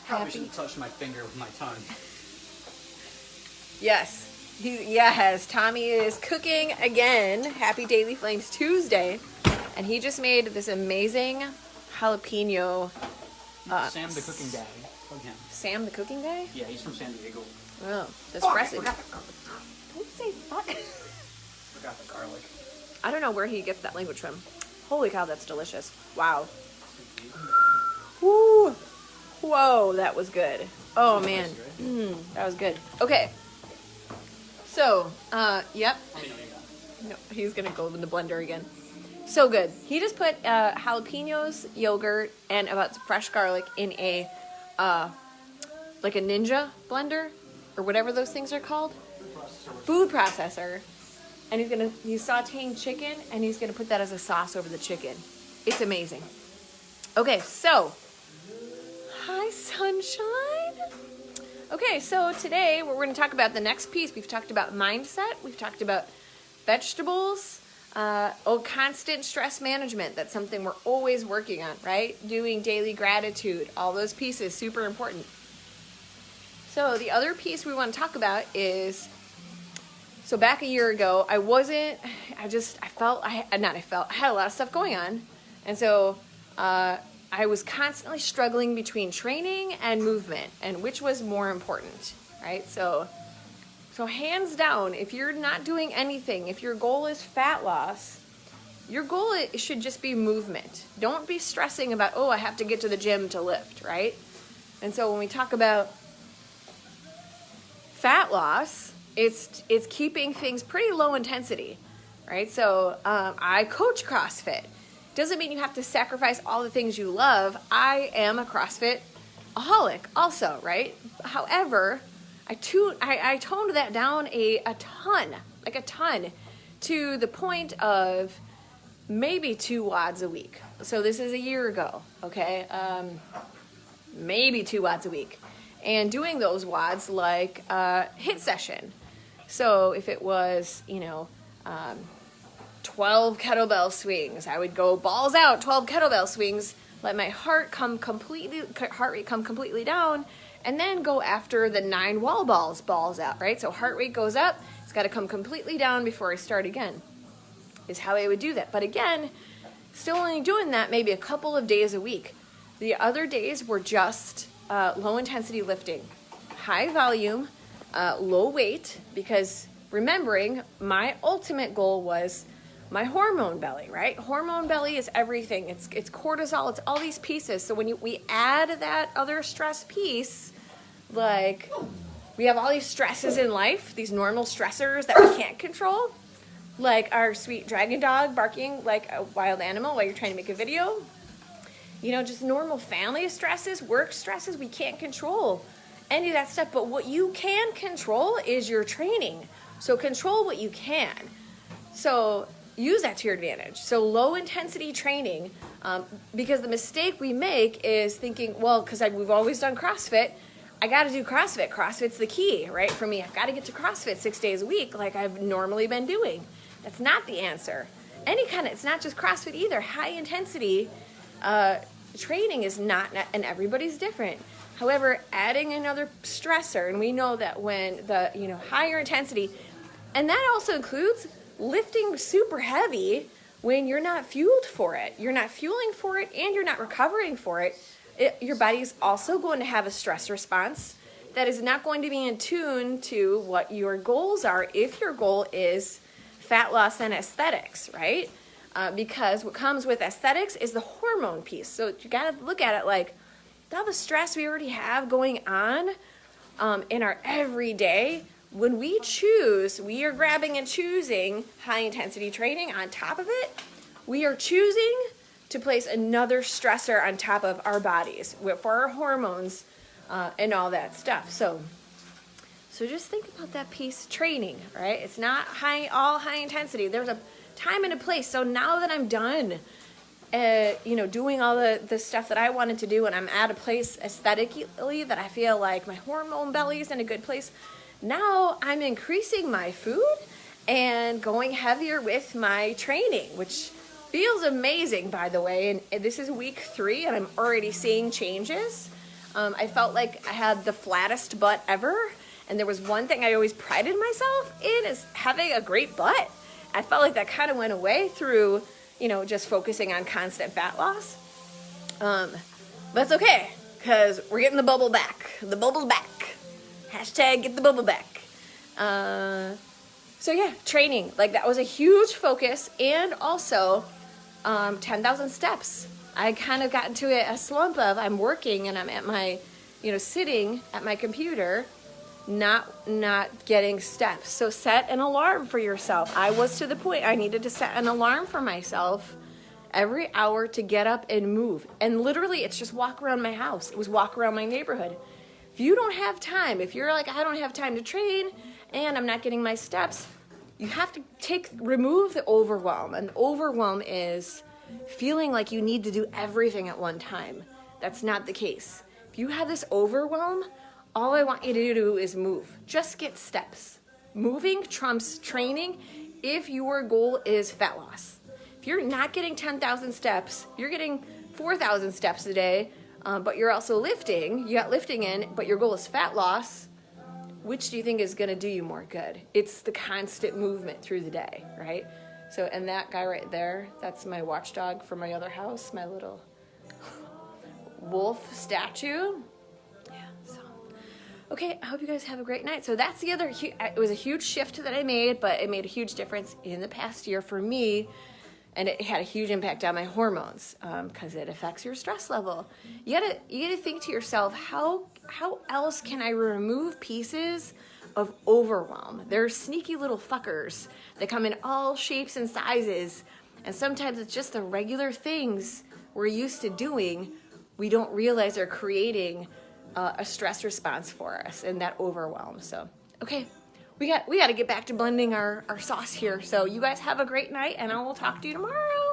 Probably shouldn't touch my finger with my tongue. Yes. Yes, Tommy is cooking again. Happy Daily Flames Tuesday. And he just made this amazing jalapeno. Sam the cooking guy. Hug him. Sam the cooking guy? Yeah, he's from San Diego. Oh, this I recipe. forgot the garlic. Don't say fuck. Forgot the garlic. I don't know where he gets that language from. Holy cow, that's delicious. Wow. Woo. Whoa, that was good. Oh, man. That was good. Okay. So, yep. No, he's going to go in the blender again. So good. He just put jalapenos, yogurt, and about fresh garlic in a, like a Ninja blender, or whatever those things are called. Food processor. And he's sauteing chicken, and he's going to put that as a sauce over the chicken. It's amazing. Okay, so, hi, sunshine. Okay, so today we're going to talk about the next piece. We've talked about mindset. We've talked about vegetables. Constant stress management. That's something we're always working on, right? Doing daily gratitude. All those pieces, super important. So the other piece we want to talk about is, so back a year ago, I had a lot of stuff going on. And so I was constantly struggling between training and movement and which was more important, right? So hands down, if you're not doing anything, if your goal is fat loss, your goal should just be movement. Don't be stressing about, I have to get to the gym to lift, right? And so when we talk about fat loss, it's keeping things pretty low intensity, right? So I coach CrossFit. Doesn't mean you have to sacrifice all the things you love. I am a CrossFit-aholic also, right? However, I toned that down a ton, to the point of maybe 2 WODs a week. So this is a year ago, okay? Maybe 2 WODs a week. And doing those WODs like HIIT session. So if it was, 12 kettlebell swings, I would go balls out, 12 kettlebell swings, let my heart rate come completely down, and then go after the 9 wall balls out, right? So heart rate goes up, it's got to come completely down before I start again, is how I would do that. But again, still only doing that maybe a couple of days a week. The other days were just low intensity lifting, high volume, low weight, because remembering my ultimate goal was my hormone belly, right? Hormone belly is everything. It's cortisol. It's all these pieces. So when we add that other stress piece, like we have all these stresses in life, these normal stressors that we can't control, like our sweet dragon dog barking like a wild animal while you're trying to make a video. Just normal family stresses, work stresses, we can't control any of that stuff. But what you can control is your training. So control what you can. So use that to your advantage. So low intensity training, because the mistake we make is thinking, because we've always done CrossFit, I got to do CrossFit. CrossFit's the key, right? For me, I've got to get to CrossFit 6 days a week like I've normally been doing. That's not the answer. It's not just CrossFit either. High intensity training is not, and everybody's different. However, adding another stressor, and we know that when the higher intensity, and that also includes lifting super heavy when you're not fueled for it. You're not fueling for it and you're not recovering for it. Your body is also going to have a stress response that is not going to be in tune to what your goals are if your goal is fat loss and aesthetics, right? Because what comes with aesthetics is the hormone piece. So you got to look at it like all the stress we already have going on in our everyday. When we are grabbing and choosing high intensity training on top of it. We are choosing to place another stressor on top of our bodies for our hormones and all that stuff. So just think about that piece, training, right? It's not all high intensity. There's a time and a place. So now that I'm done, doing all the stuff that I wanted to do, and I'm at a place aesthetically that I feel like my hormone belly is in a good place, now I'm increasing my food and going heavier with my training, which feels amazing, by the way. And this is week 3, and I'm already seeing changes. I felt like I had the flattest butt ever. And there was one thing I always prided myself in is having a great butt. I felt like that kind of went away through, just focusing on constant fat loss. But it's okay, because we're getting the bubble back. The bubble's back. Hashtag get the bubble back. So yeah, training. Like that was a huge focus. And also 10,000 steps. I kind of got into a slump of I'm working and I'm at my, sitting at my computer, not getting steps. So set an alarm for yourself. I was to the point I needed to set an alarm for myself every hour to get up and move. And literally it's just walk around my house. It was walk around my neighborhood. If you don't have time, if you're like, I don't have time to train and I'm not getting my steps, you have to remove the overwhelm. And overwhelm is feeling like you need to do everything at one time. That's not the case. If you have this overwhelm, all I want you to do is move. Just get steps. Moving trumps training if your goal is fat loss. If you're not getting 10,000 steps, you're getting 4,000 steps a day, but you're also lifting. You got lifting in, but your goal is fat loss. Which do you think is going to do you more good? It's the constant movement through the day, right? So, and that guy right there, that's my watchdog from my other house, my little wolf statue. Okay, I hope you guys have a great night. So that's the other, it was a huge shift that I made, but it made a huge difference in the past year for me. And it had a huge impact on my hormones because it affects your stress level. You gotta think to yourself, how else can I remove pieces of overwhelm? They're sneaky little fuckers that come in all shapes and sizes. And sometimes it's just the regular things we're used to doing. We don't realize are creating a stress response for us and that overwhelm. So, okay, we got to get back to blending our sauce here. So you guys have a great night and I will talk to you tomorrow.